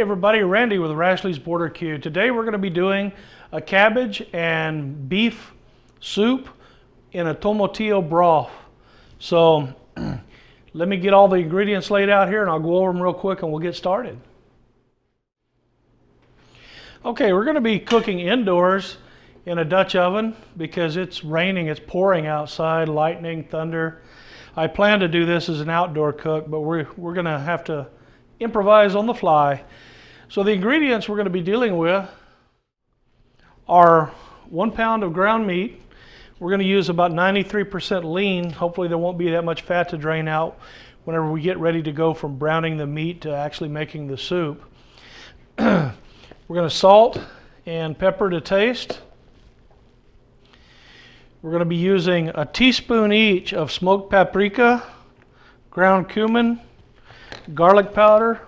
Hey everybody, Randy with Rashley's Border Q. Today we're going to be doing a cabbage and beef soup in a tomatillo broth. So let me get all the ingredients laid out here and I'll go over them real quick and we'll get started. Okay, we're going to be cooking indoors in a Dutch oven because it's raining, it's pouring outside, lightning, thunder. I plan to do this as an outdoor cook, but we're going to have to improvise on the fly. So the ingredients we're going to be dealing with are 1 pound of ground meat. We're going to use about 93% lean. Hopefully there won't be that much fat to drain out whenever we get ready to go from browning the meat to actually making the soup. We're going to salt and pepper to taste. We're going to be using a teaspoon each of smoked paprika, ground cumin, garlic powder,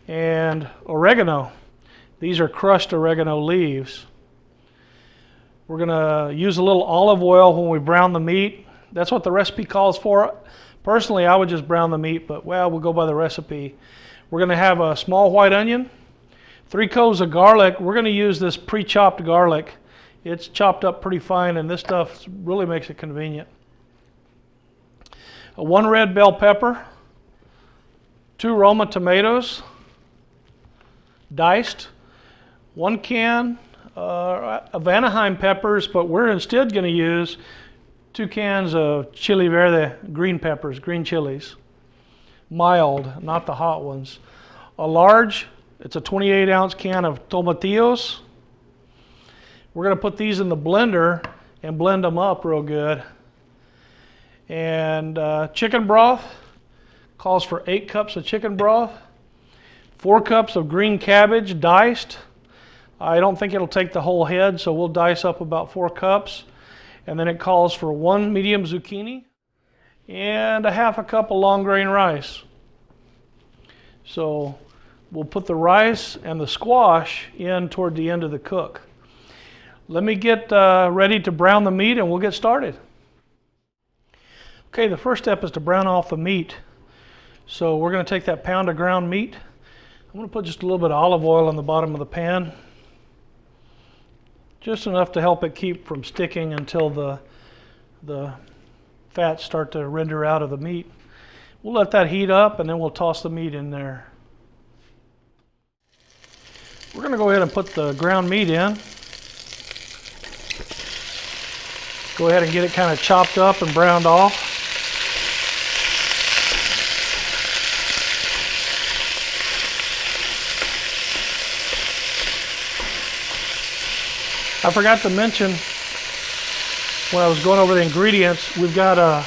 and oregano. These are crushed oregano leaves. We're going to use a little olive oil when we brown the meat. That's what the recipe calls for. Personally, I would just brown the meat, but well, we'll go by the recipe. We're going to have a small white onion, 3 cloves of garlic. We're going to use this pre-chopped garlic. It's chopped up pretty fine, and this stuff really makes it convenient. 1 red bell pepper, 2 Roma tomatoes, diced, 1 can of Anahiem peppers, but we're instead going to use 2 cans of chili verde, green peppers, green chilies, mild, not the hot ones. It's a 28-ounce can of tomatillos. We're going to put these in the blender and blend them up real good. And chicken broth calls for 8 cups of chicken broth, 4 cups of green cabbage diced. I don't think it'll take the whole head, so we'll dice up about 4 cups. And then it calls for 1 medium zucchini and a half a cup of long grain rice. So we'll put the rice and the squash in toward the end of the cook. Let me get ready to brown the meat and we'll get started. Okay, the first step is to brown off the meat. So we're going to take that pound of ground meat. I'm going to put just a little bit of olive oil on the bottom of the pan. Just enough to help it keep from sticking until the fats start to render out of the meat. We'll let that heat up and then we'll toss the meat in there. We're going to go ahead and put the ground meat in. Go ahead and get it kind of chopped up and browned off. I forgot to mention when I was going over the ingredients, we've got a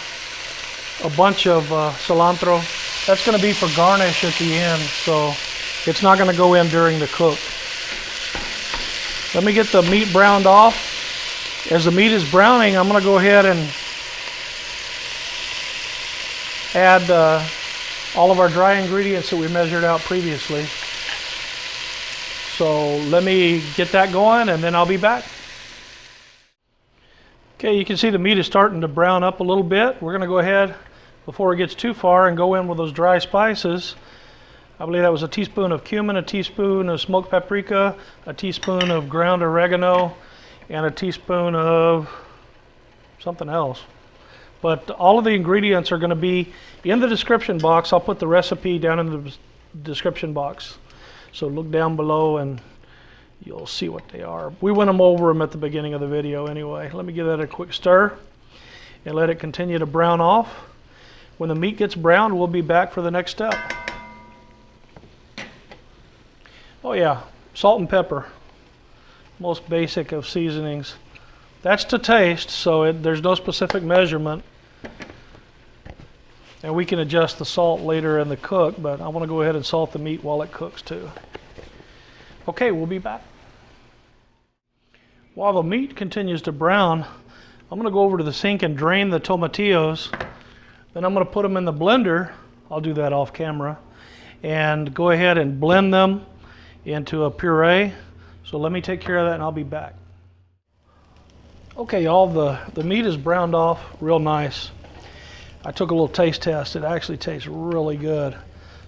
bunch of cilantro. That's going to be for garnish at the end, so it's not going to go in during the cook. Let me get the meat browned off. As the meat is browning, I'm going to go ahead and add all of our dry ingredients that we measured out previously. So let me get that going and then I'll be back. Okay, you can see the meat is starting to brown up a little bit. We're going to go ahead, before it gets too far, and go in with those dry spices. I believe that was a teaspoon of cumin, a teaspoon of smoked paprika, a teaspoon of ground oregano, and a teaspoon of something else. But all of the ingredients are going to be in the description box. I'll put the recipe down in the description box. So look down below and you'll see what they are. We went over them at the beginning of the video anyway. Let me give that a quick stir and let it continue to brown off. When the meat gets browned, we'll be back for the next step. Oh yeah, salt and pepper. Most basic of seasonings. That's to taste, so there's no specific measurement. And we can adjust the salt later in the cook, but I want to go ahead and salt the meat while it cooks too. Okay, we'll be back. While the meat continues to brown, I'm going to go over to the sink and drain the tomatillos. Then I'm going to put them in the blender. I'll do that off camera. And go ahead and blend them into a puree. So let me take care of that and I'll be back. Okay, all the meat is browned off real nice. I took a little taste test. It actually tastes really good.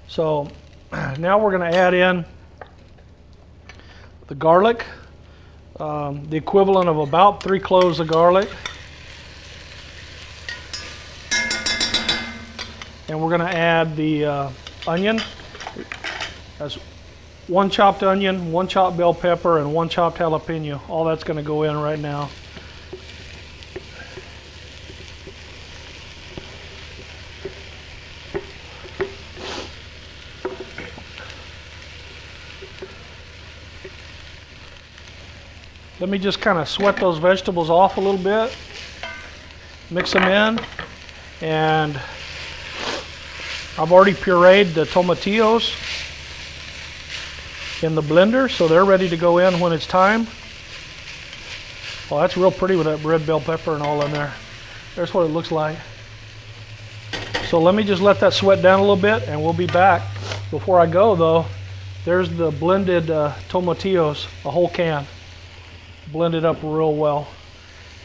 So Now we're going to add in the garlic, the equivalent of about 3 cloves of garlic. And we're going to add the onion. That's 1 chopped onion, 1 chopped bell pepper, and 1 chopped jalapeno. All that's going to go in right now. Let me just kind of sweat those vegetables off a little bit, mix them in, and I've already pureed the tomatillos in the blender, so they're ready to go in when it's time. Well, that's real pretty with that red bell pepper and all in there. There's what it looks like. So let me just let that sweat down a little bit and we'll be back. Before I go though, there's the blended tomatillos, a whole can. Blended up real well.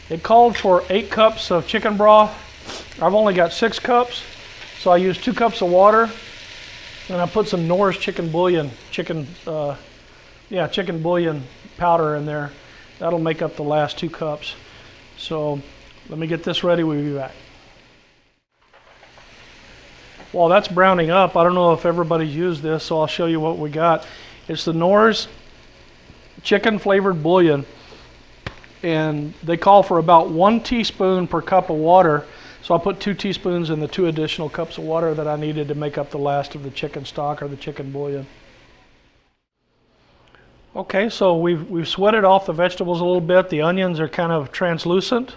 It called for 8 cups of chicken broth. I've only got 6 cups, so I used 2 cups of water, and I put some Knorr's chicken bouillon, chicken bouillon powder in there. That'll make up the last 2 cups. So let me get this ready. We'll be back. While that's browning up, I don't know if everybody's used this, so I'll show you what we got. It's the Knorr's chicken flavored bouillon. And they call for about 1 teaspoon per cup of water. So I put 2 teaspoons in the 2 additional cups of water that I needed to make up the last of the chicken stock or the chicken bouillon. Okay, so we've sweated off the vegetables a little bit. The onions are kind of translucent.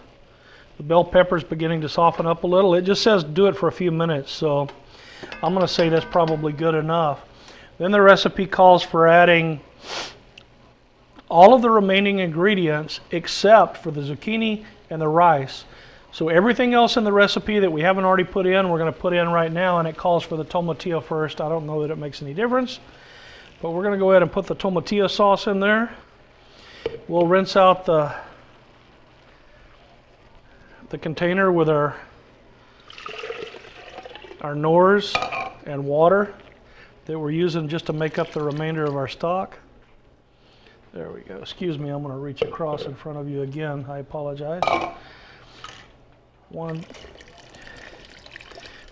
The bell pepper's beginning to soften up a little. It just says do it for a few minutes, so I'm going to say that's probably good enough. Then the recipe calls for adding all of the remaining ingredients except for the zucchini and the rice. So everything else in the recipe that we haven't already put in, we're going to put in right now, and it calls for the tomatillo first. I don't know that it makes any difference, but we're going to go ahead and put the tomatillo sauce in there. We'll rinse out the container with our Knorr's and water that we're using just to make up the remainder of our stock. There we go. Excuse me, I'm going to reach across in front of you again. I apologize. 1.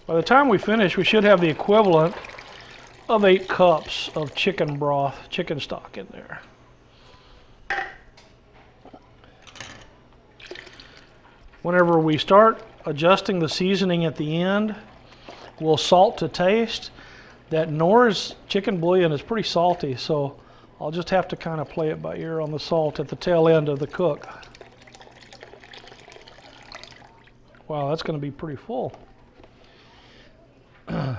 By the time we finish, we should have the equivalent of 8 cups of chicken broth, chicken stock in there. Whenever we start adjusting the seasoning at the end, we'll salt to taste. That Knorr's chicken bouillon is pretty salty, so I'll just have to kind of play it by ear on the salt at the tail end of the cook. Wow, that's going to be pretty full. Let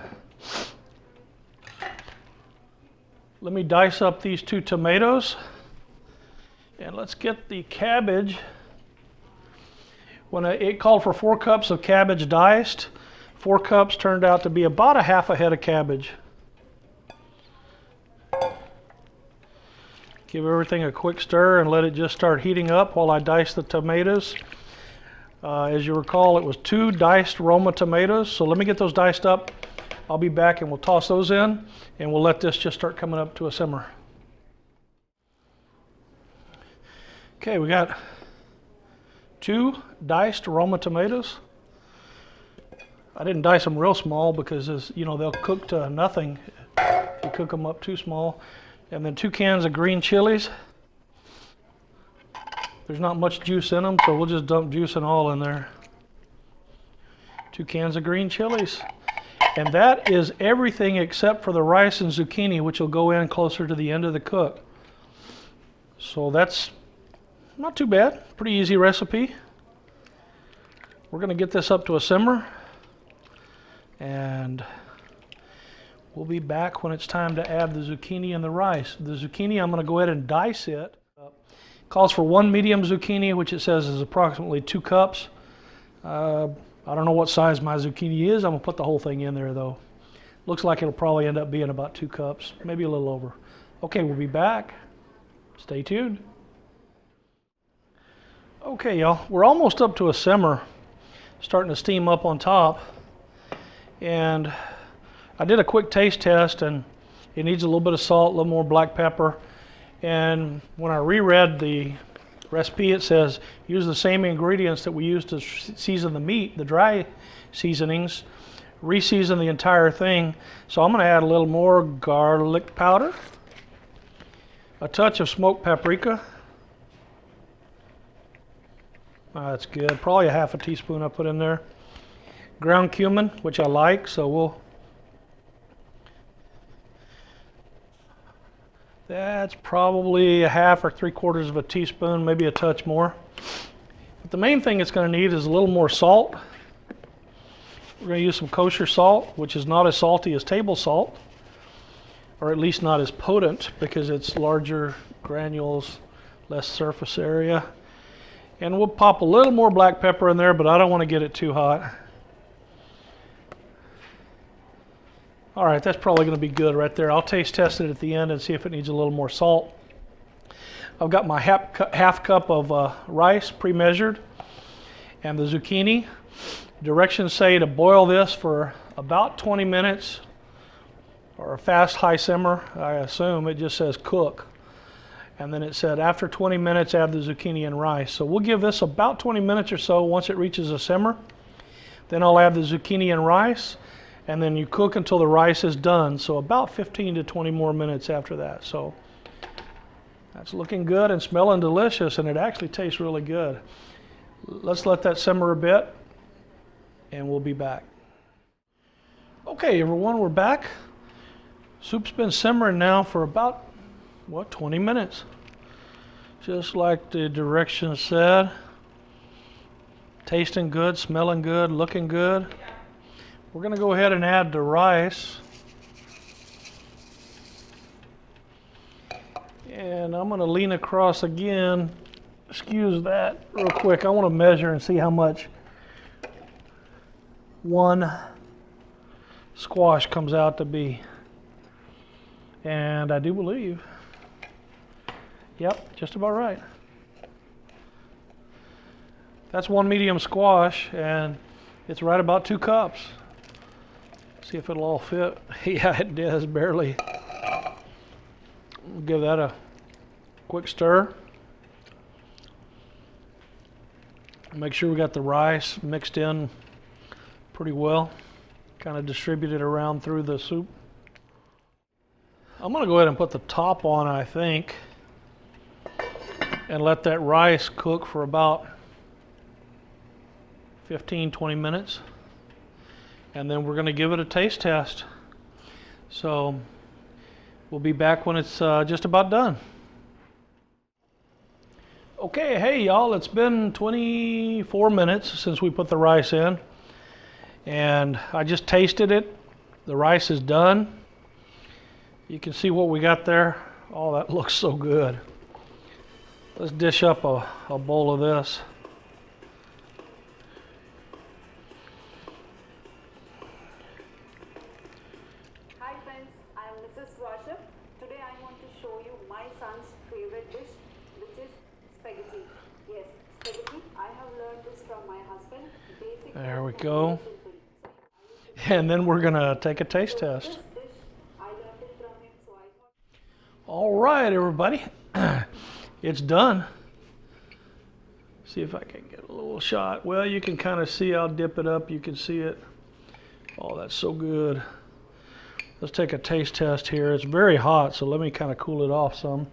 me dice up these 2 tomatoes, and let's get the cabbage. It called for 4 cups of cabbage diced. 4 cups turned out to be about a half a head of cabbage. Give everything a quick stir and let it just start heating up while I dice the tomatoes. As you recall, it was 2 diced Roma tomatoes, so let me get those diced up. I'll be back and we'll toss those in, and we'll let this just start coming up to a simmer. Okay, we got 2 diced Roma tomatoes. I didn't dice them real small because, you know, they'll cook to nothing if you cook them up too small. And then 2 cans of green chilies. There's not much juice in them, so we'll just dump juice and all in there. 2 cans of green chilies. And that is everything except for the rice and zucchini, which will go in closer to the end of the cook. So that's not too bad. Pretty easy recipe. We're going to get this up to a simmer, and we'll be back when it's time to add the zucchini and the rice. The zucchini, I'm going to go ahead and dice it. Calls for 1 medium zucchini, which it says is approximately 2 cups. I don't know what size my zucchini is. I'm going to put the whole thing in there, though. Looks like it'll probably end up being about 2 cups, maybe a little over. Okay, we'll be back. Stay tuned. Okay, y'all, we're almost up to a simmer, starting to steam up on top. And I did a quick taste test, and It needs a little bit of salt, a little more black pepper. And when I reread the recipe, it says use the same ingredients that we use to season the meat, the dry seasonings, re-season the entire thing. So I'm going to add a little more garlic powder, a touch of smoked paprika. That's good. Probably a half a teaspoon I put in there. Ground cumin, which I like, so that's probably a half or 3/4 of a teaspoon, maybe a touch more. But the main thing it's going to need is a little more salt. We're going to use some kosher salt, which is not as salty as table salt, or at least not as potent because it's larger granules, less surface area. And we'll pop a little more black pepper in there, but I don't want to get it too hot. All right, that's probably going to be good right there. I'll taste test it at the end and see if it needs a little more salt. I've got my half cup of rice pre-measured and the zucchini. Directions say to boil this for about 20 minutes or a fast high simmer. I assume it just says cook. And then it said after 20 minutes add the zucchini and rice. So we'll give this about 20 minutes or so once it reaches a simmer. Then I'll add the zucchini and rice, and then you cook until the rice is done. So about 15 to 20 more minutes after that. So that's looking good and smelling delicious, and it actually tastes really good. Let's let that simmer a bit, and we'll be back. Okay, everyone, we're back. Soup's been simmering now for about 20 minutes, just like the directions said. Tasting good, smelling good, looking good. We're going to go ahead and add the rice, and I'm going to lean across again. Excuse that real quick. I want to measure and see how much one squash comes out to be, and I do believe, yep, just about right. That's one medium squash, and it's right about 2 cups. See if it'll all fit. Yeah, it does, barely. We'll give that a quick stir. Make sure we got the rice mixed in pretty well. Kind of distribute it around through the soup. I'm going to go ahead and put the top on, I think, and let that rice cook for about 15-20 minutes, and then we're going to give it a taste test. So we'll be back when it's just about done. Okay, hey y'all, it's been 24 minutes since we put the rice in, and I just tasted it. The rice is done. You can see what we got there. Oh, that looks so good. Let's dish up a bowl of this. Hi friends, I am Mrs. Roger. Today I want to show you my son's favorite dish, which is spaghetti. Yes, spaghetti. I have learned this from my husband. There we go. And then we're going to take a taste test. All right, everybody. It's done. See if I can get a little shot. Well, you can kind of see, I'll dip it up. You can see it. Oh, that's so good. Let's take a taste test here. It's very hot, so let me kind of cool it off some.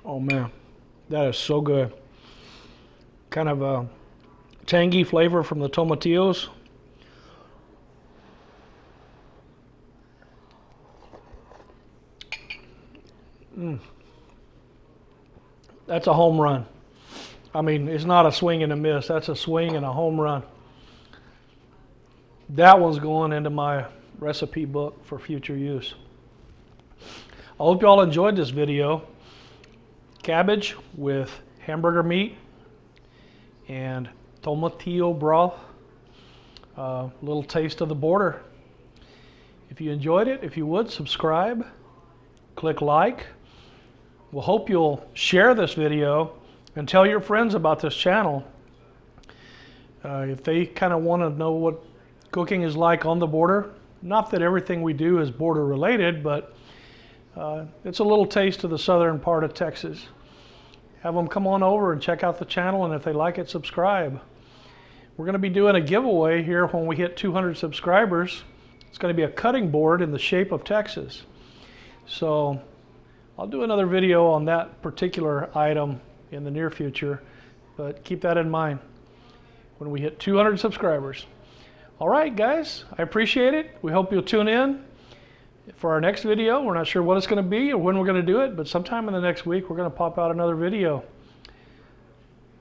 Oh man, that is so good. Kind of a tangy flavor from the tomatillos. That's a home run. I mean, it's not a swing and a miss. That's a swing and a home run. That one's going into my recipe book for future use. I hope you all enjoyed this video. Cabbage with hamburger meat and tomatillo broth. A little taste of the border. If you enjoyed it, if you would, subscribe, click like. We'll hope you'll share this video And tell your friends about this channel. If they kind of want to know what cooking is like on the border. Not that everything we do is border related, but it's a little taste of the southern part of Texas. Have them come on over and check out the channel, and if they like it, subscribe. We're going to be doing a giveaway here when we hit 200 subscribers. It's going to be a cutting board in the shape of Texas. So I'll do another video on that particular item in the near future, but keep that in mind when we hit 200 subscribers. All right, guys, I appreciate it. We hope you'll tune in for our next video. We're not sure what it's going to be or when we're going to do it, but sometime in the next week we're going to pop out another video.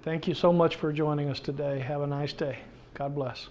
Thank you so much for joining us today. Have a nice day. God bless.